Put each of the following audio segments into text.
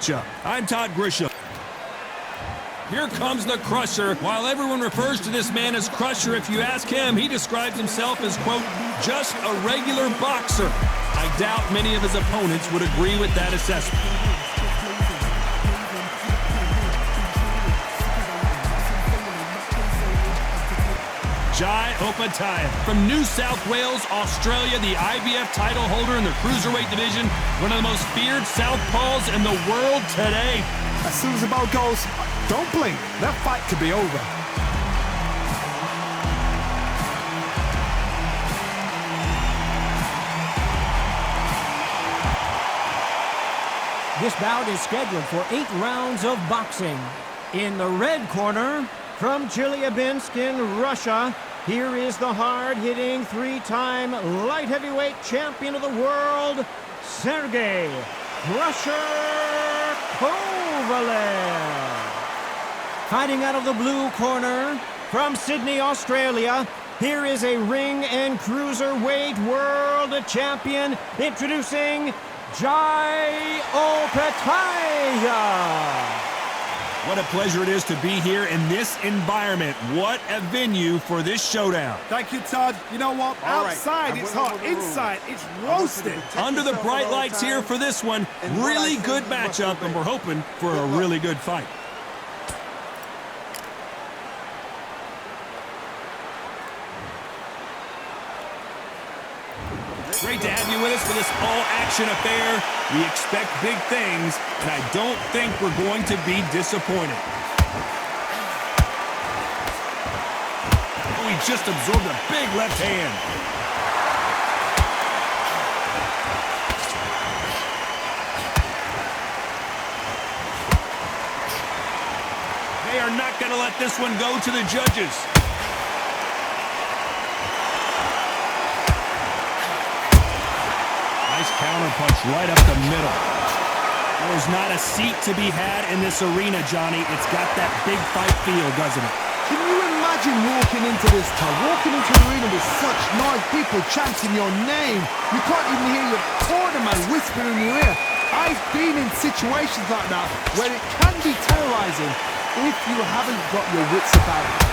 matchup. I'm Todd Grisham. Here comes the Crusher. While everyone refers to this man as Crusher, if you ask him, he describes himself as, quote, just a regular boxer. I doubt many of his opponents would agree with that assessment. Jai Opetaia from New South Wales, Australia, the IBF title holder in the Cruiserweight division, one of the most feared southpaws in the world today. As soon as the bell goes, don't blink. That fight could be over. This bout is scheduled for 8 rounds of boxing. In the red corner, from Chelyabinsk in Russia, here is the hard-hitting 3-time light heavyweight champion of the world, Sergey Crusher Kovalev. Fighting out of the blue corner, from Sydney, Australia, here is a ring and cruiserweight world champion, introducing Jai Opetaia. What a pleasure it is to be here in this environment. What a venue for this showdown. Thank you, Todd. You know what? Outside it's hot. Inside it's roasted. Under the bright lights here for this one. Really good matchup, and we're hoping for a really good fight. Great to have you with us for this all-action affair. We expect big things, and I don't think we're going to be disappointed. Oh, he just absorbed a big left hand. They are not going to let this one go to the judges. Counterpunch right up the middle. There's not a seat to be had in this arena, Johnny. It's got that big fight feel, doesn't it? Can you imagine walking into this town, walking into the arena with such noise, people chanting your name? You can't even hear your cornerman whispering in your ear. I've been in situations like that where it can be terrorizing if you haven't got your wits about it.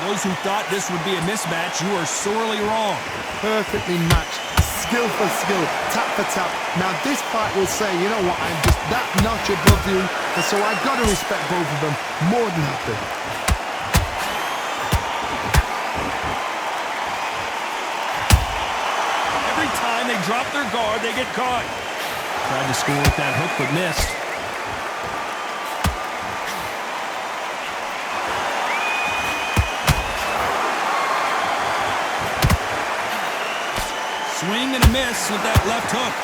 Those who thought this would be a mismatch, you are sorely wrong. Perfectly matched, skill for skill, tap for tap. Now this fight will say, you know what, I'm just that notch above you, and so I got to respect both of them more than happy. Every time they drop their guard, they get caught. Tried to score with that hook, but missed. Swing and a miss with that left hook.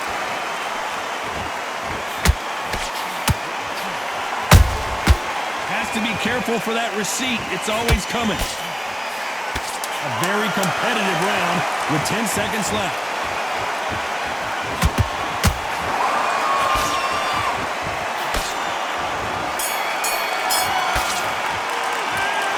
Has to be careful for that receipt. It's always coming. A very competitive round with 10 seconds left.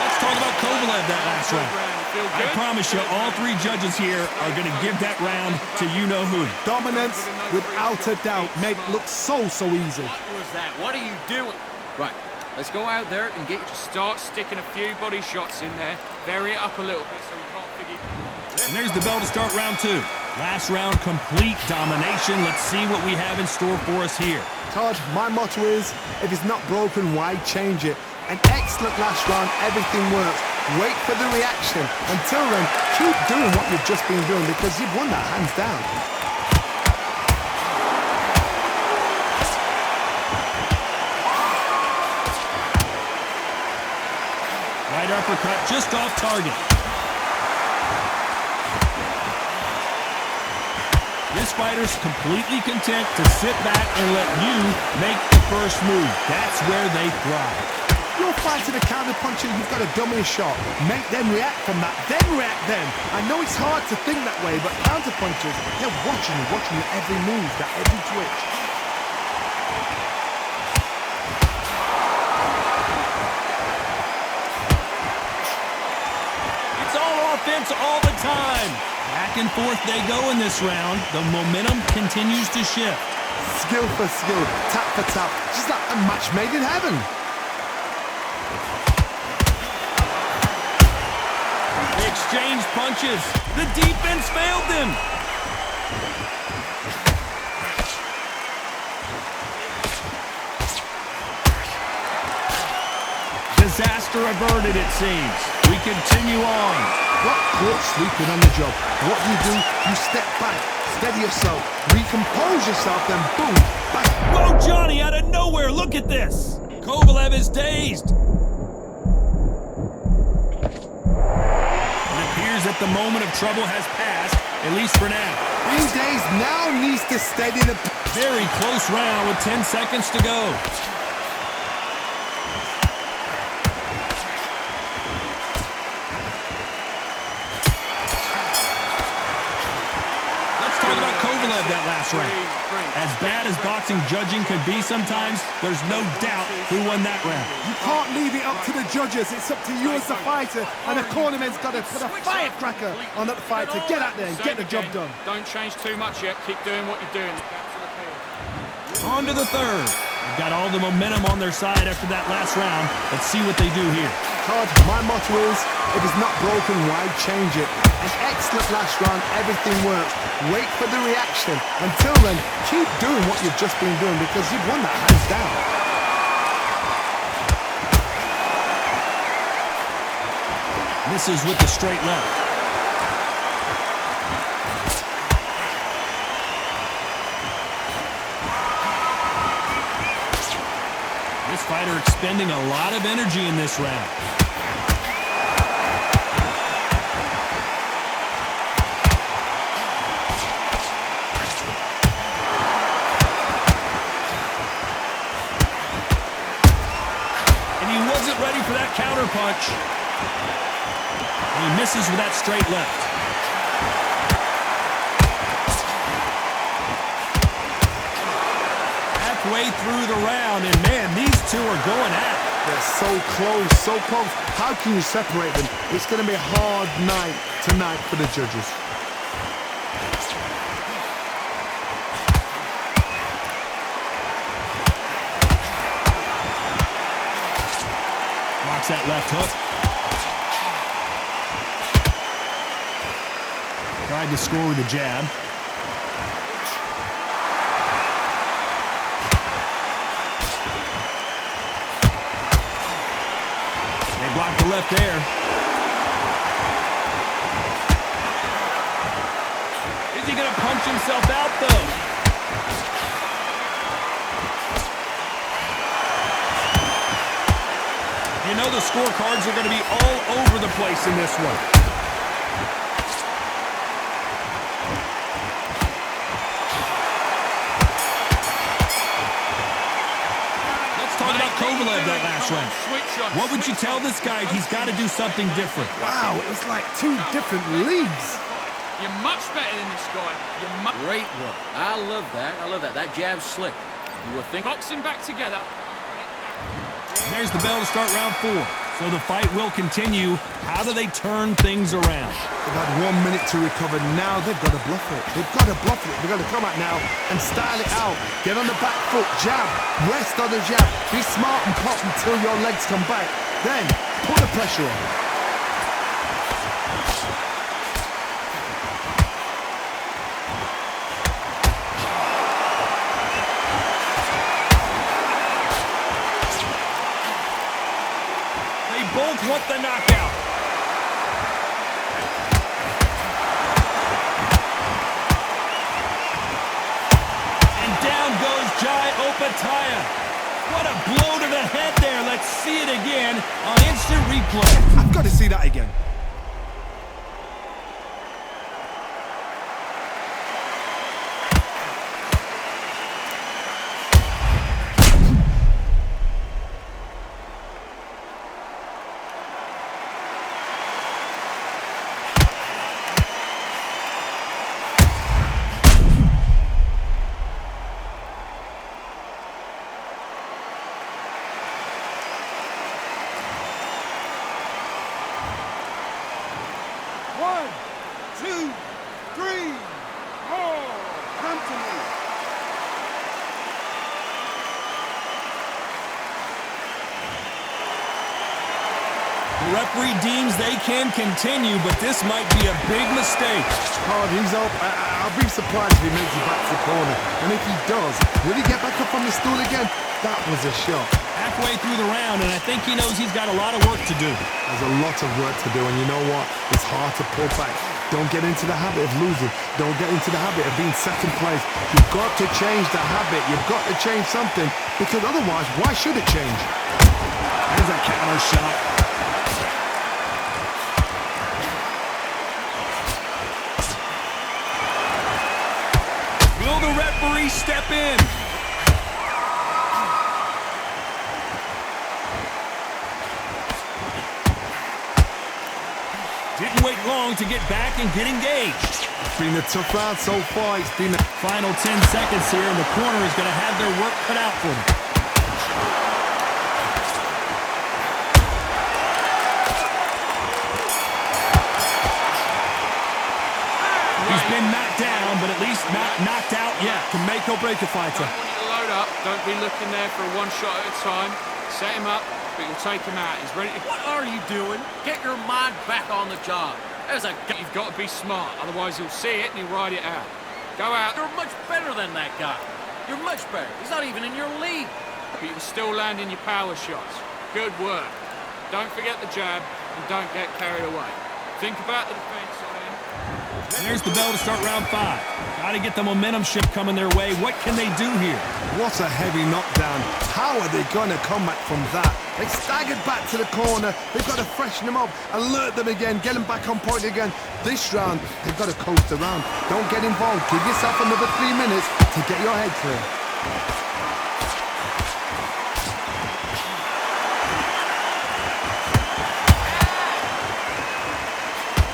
Let's talk about Kovalev that last round. I promise you, all 3 judges here are going to give that round to you-know-who. Dominance, without a doubt, made it look so easy. What was that? What are you doing? Right, let's go out there and get you to start sticking a few body shots in there. Vary it up a little bit so we can't figure... And there's the bell to start round 2. Last round, complete domination. Let's see what we have in store for us here. Todd, my motto is, if it's not broken, why change it? An excellent last round, everything works. Wait for the reaction. Until then, keep doing what you've just been doing because you've won that hands down. Right uppercut just off target. This fighter's completely content to sit back and let you make the first move. That's where they thrive. You're fighting a counter-puncher, you've got a dummy shot. Make them react from that, then react then. I know it's hard to think that way, but counter-punchers, they're watching your every move, that every twitch. It's all offense all the time. Back and forth they go in this round. The momentum continues to shift. Skill for skill, tap for tap, just like a match made in heaven. They exchanged punches. The defense failed them. Disaster averted, it seems. We continue on. What caught sleeping on the job? What do? You step back, steady yourself, recompose yourself, then boom, bang. Whoa, Johnny, out of nowhere, look at this. Kovalev is dazed. It appears that the moment of trouble has passed, at least for now. Being dazed now needs to steady the... Very close round with 10 seconds to go. That last round. As bad as boxing judging could be sometimes, there's no doubt who won that round. You can't leave it up to the judges. It's up to you as the fighter, and the cornerman's got to put a firecracker on that fight to get out there and get the job done. Don't change too much yet. Keep doing what you're doing. On to the third. They've got all the momentum on their side after that last round. Let's see what they do here. Todd, my motto is, if it's not broken, why change it? An excellent last round, everything works. Wait for the reaction. Until then, keep doing what you've just been doing because you've won that hands down. Misses with the straight left. This fighter expending a lot of energy in this round. And he wasn't ready for that counter punch. And he misses with that straight left. Halfway through the round, and man, these two are going at it. They're so close, so close. How can you separate them? It's going to be a hard night tonight for the judges. Blocks that left hook. Tried to score with a jab. Blocked the left there. Is he going to punch himself out, though? You know the scorecards are going to be all over the place in this one. Kovalev that last round. What would you tell this guy he's got to do something different? Wow, it was like two different leagues. You're much better than this guy. Great work. I love that. I love that. That jab's slick. You were thinking... Boxing back together. There's the bell to start round 4. So the fight will continue. How do they turn things around? They've had 1 minute to recover. Now they've got to bluff it. They've got to bluff it. They've got to come out now and style it out. Get on the back foot, jab, rest on the jab. Be smart and pop until your legs come back. Then put the pressure on. Both want the knockout. And down goes Jai Opetaia. What a blow to the head there. Let's see it again on instant replay. I've got to see that again. 2, 3, 4. Come to me. The referee deems they can continue, but this might be a big mistake. Oh, he's up. I'll be surprised if he makes it back to the corner. And if he does, will he get back up on the stool again? That was a shot. Halfway through the round, and I think he knows he's got a lot of work to do. There's a lot of work to do, and you know what? It's hard to pull back. Don't get into the habit of losing. Don't get into the habit of being second place. You've got to change the habit. You've got to change something, because otherwise, why should it change? There's a counter shot. Will the referee step in? Didn't wait long to get back and get engaged. It's been a tough round so far. It's been a... Final 10 seconds here, and the corner is going to have their work cut out for them. He's been knocked down, but at least not knocked out yet. Can make or break a fighter. Don't want you to load up. Don't be looking there for one shot at a time. Set him up, but you'll take him out. He's ready to... What are you doing? Get your mind back on the job. There's a guy. You've got to be smart, otherwise he'll see it and he'll ride it out. Go out. You're much better than that guy. You're much better. He's not even in your league. But you're still landing your power shots. Good work. Don't forget the jab and don't get carried away. Think about the defense on him. There's the bell to start round 5. Got to get the momentum shift coming their way. What can they do here? What a heavy knockdown. How are they going to come back from that? They staggered back to the corner. They've got to freshen them up, alert them again, get them back on point again. This round, they've got to coast around. Don't get involved. Give yourself another 3 minutes to get your head clear.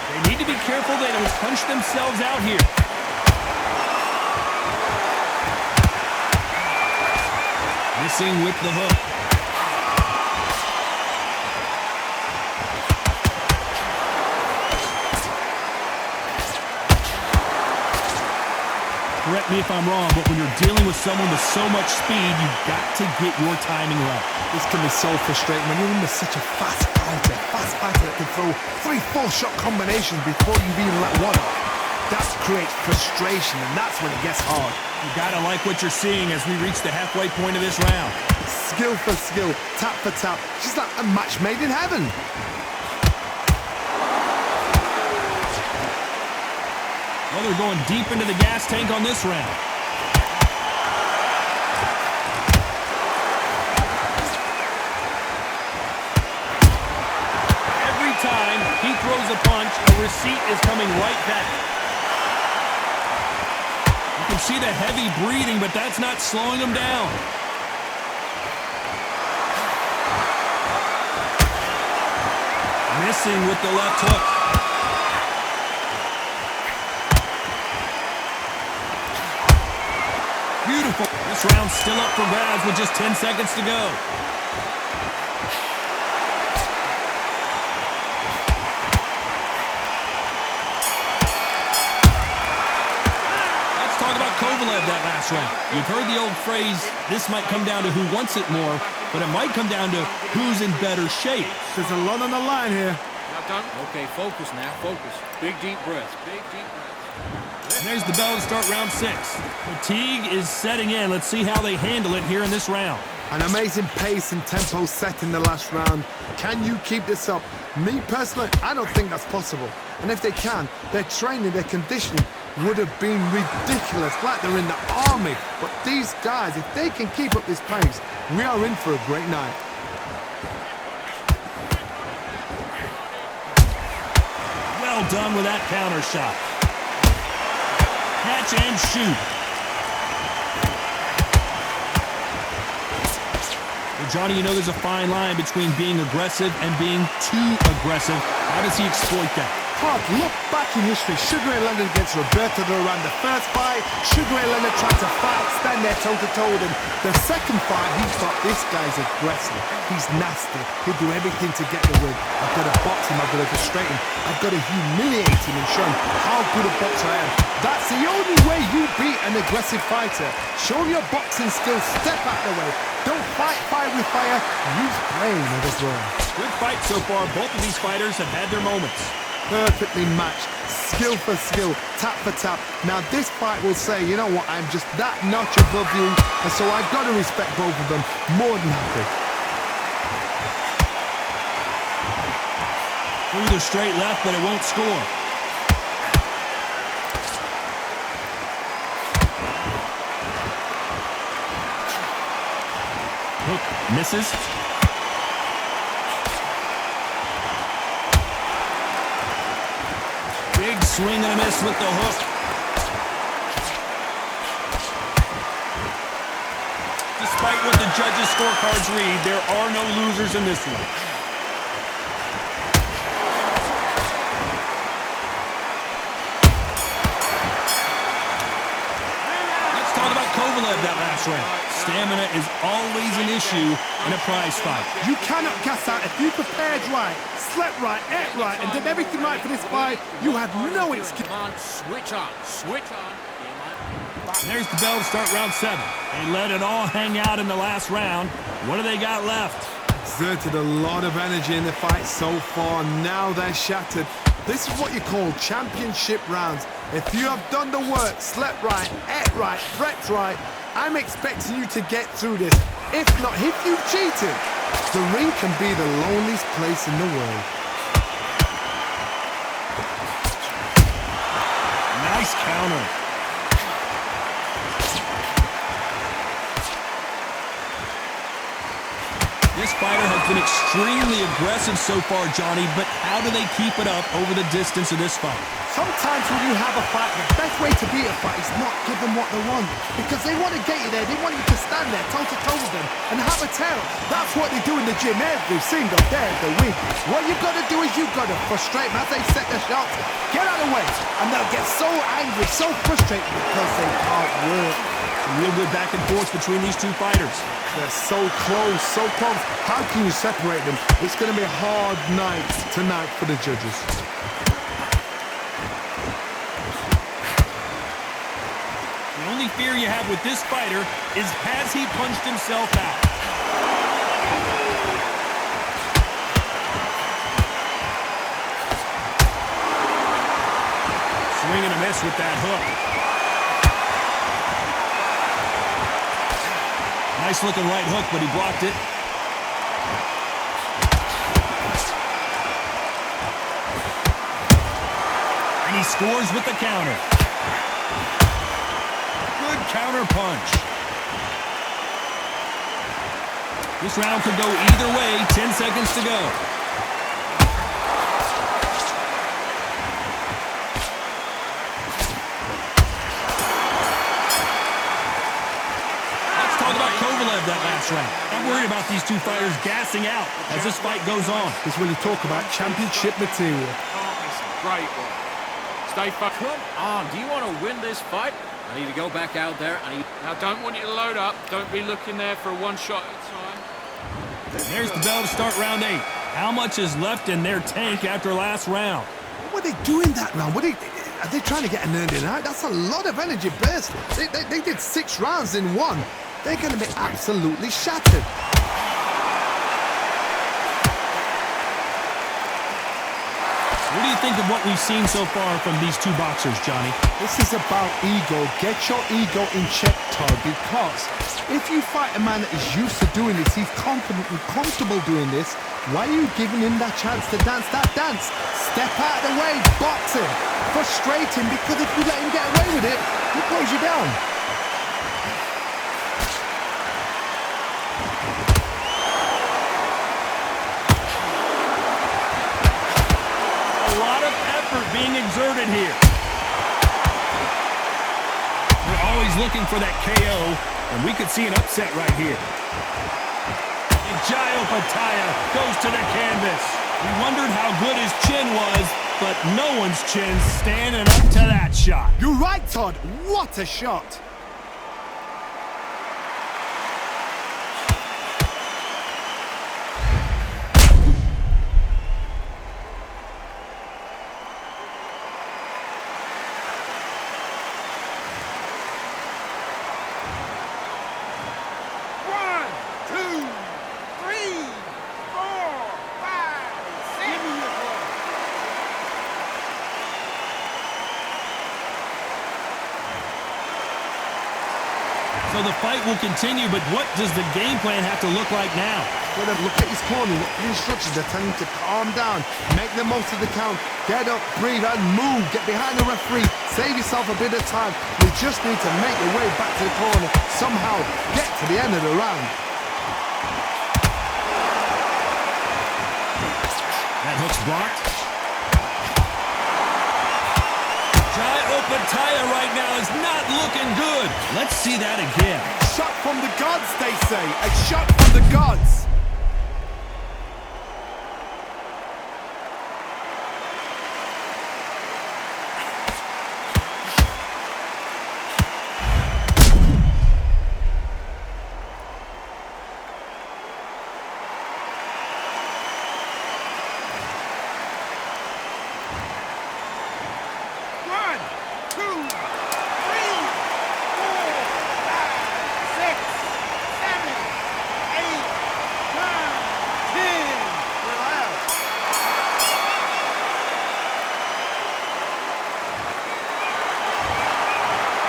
They need to be careful they don't punch themselves out here. Missing with the hook. Correct me if I'm wrong, but when you're dealing with someone with so much speed, you've got to get your timing right. This can be so frustrating when you're in with such a fast fighter that can throw 3-4 shot combinations before you've even let one off. That creates frustration, and that's when it gets hard. You gotta like what you're seeing as we reach the halfway point of this round. Skill for skill, tap for tap, just like a match made in heaven. Well, they're going deep into the gas tank on this round. Every time he throws a punch, a receipt is coming right back. You can see the heavy breathing, but that's not slowing him down. Missing with the left hook. Beautiful. This round's still up for grabs with just 10 seconds to go. Let's talk about Kovalev that last round. You've heard the old phrase, this might come down to who wants it more, but it might come down to who's in better shape. There's a lot on the line here. Now don't. Okay, focus now. Focus. Big, deep breaths. Big, deep breaths. And there's the bell to start round 6. Fatigue is setting in. Let's see how they handle it here in this round. An amazing pace and tempo set in the last round. Can you keep this up? Me personally, I don't think that's possible. And if they can, their training, their conditioning would have been ridiculous, like they're in the army. But these guys, if they can keep up this pace, we are in for a great night. Well done with that counter shot. Catch and shoot. Well, Johnny, you know there's a fine line between being aggressive and being too aggressive. How does he exploit that? hard. Look back in history. Sugar Ray Leonard against Roberto Duran. The first fight, Sugar Ray Leonard tried to fight, stand there toe-to-toe with him. The second fight, he thought, this guy's aggressive. He's nasty. He'll do everything to get the win. I've got to box him. I've got to frustrate him. I've got to humiliate him and show him how good a boxer I am. That's the only way you beat an aggressive fighter. Show your boxing skills. Step out the way. Don't fight fire with fire. Use brain as a throw. Good fight so far. Both of these fighters have had their moments. Perfectly matched, skill for skill, tap for tap. Now this fight will say, you know what, I'm just that notch above you, and so I've got to respect both of them more than happy. Through the straight left, but it won't score. Hook misses. Big swing and a miss with the hook. Despite what the judges' scorecards read, there are no losers in this one. Let's talk about Kovalev that last round. Stamina is always an issue in a prize fight. You cannot gas out. If you prepared right, slept right, ate right, and did everything right for this fight, you have no excuse. Come on, switch on, switch on. There's the bell to start round 7. They let it all hang out in the last round. What do they got left? Exerted a lot of energy in the fight so far. Now they're shattered. This is what you call championship rounds. If you have done the work, slept right, ate right, prepped right, I'm expecting you to get through this. If not, if you've cheated, the ring can be the loneliest place in the world. Nice counter. This fighter has been extremely aggressive so far, Johnny, but how do they keep it up over the distance of this fight? Sometimes when you have a fight, the best way to beat a fight is not give them what they want. Because they want to get you there. They want you to stand there toe-to-toe with them and have a tell. That's what they do in the gym every single day of the week. What you've got to do is you've got to frustrate them as they set their shots. Get out of the way. And they'll get so angry, so frustrated because they can't work. Real good back and forth between these two fighters. They're so close, so close. How can you separate them? It's going to be a hard night tonight for the judges. The only fear you have with this fighter is, has he punched himself out? Swing and a miss with that hook. Nice looking right hook, but he blocked it. And he scores with the counter. Good counter punch. This round could go either way. 10 seconds to go. Kovalev that last round. I'm worried about these two fighters gassing out as this fight goes on. This is when you talk about championship material. Great one. Stay focused. Come on, do you want to win this fight? I need to go back out there. Now, don't want you to load up. Don't be looking there for a one shot at a time. There's the bell to start round 8. How much is left in their tank after last round? What are they doing that round? Are they trying to get an earning out? That's a lot of energy burst. They did 6 rounds in one. They're going to be absolutely shattered. What do you think of what we've seen so far from these two boxers, Johnny? This is about ego. Get your ego in check, Todd, because if you fight a man that is used to doing this, he's confident and comfortable doing this, why are you giving him that chance to dance that dance? Step out of the way, box him, frustrate him, because if you let him get away with it, he blows you down. Being exerted here. They're always looking for that KO, and we could see an upset right here. And Jai Opetaia goes to the canvas. We wondered how good his chin was, but no one's chin's standing up to that shot. You're right, Todd. What a shot. So the fight will continue, but what does the game plan have to look like now? Well, look at his corner. Look at the instructions. They're telling him to calm down, make the most of the count, get up, breathe, and move. Get behind the referee. Save yourself a bit of time. You just need to make your way back to the corner. Somehow get to the end of the round. That hook's blocked. Jai Opetaia right now is not looking good. Let's see that again. Shot from the gods, they say. A shot from the gods.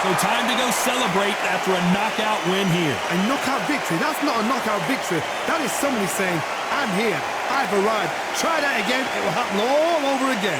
So time to go celebrate after a knockout win here. A knockout victory? That's not a knockout victory. That is somebody saying, I'm here, I've arrived. Try that again, it will happen all over again.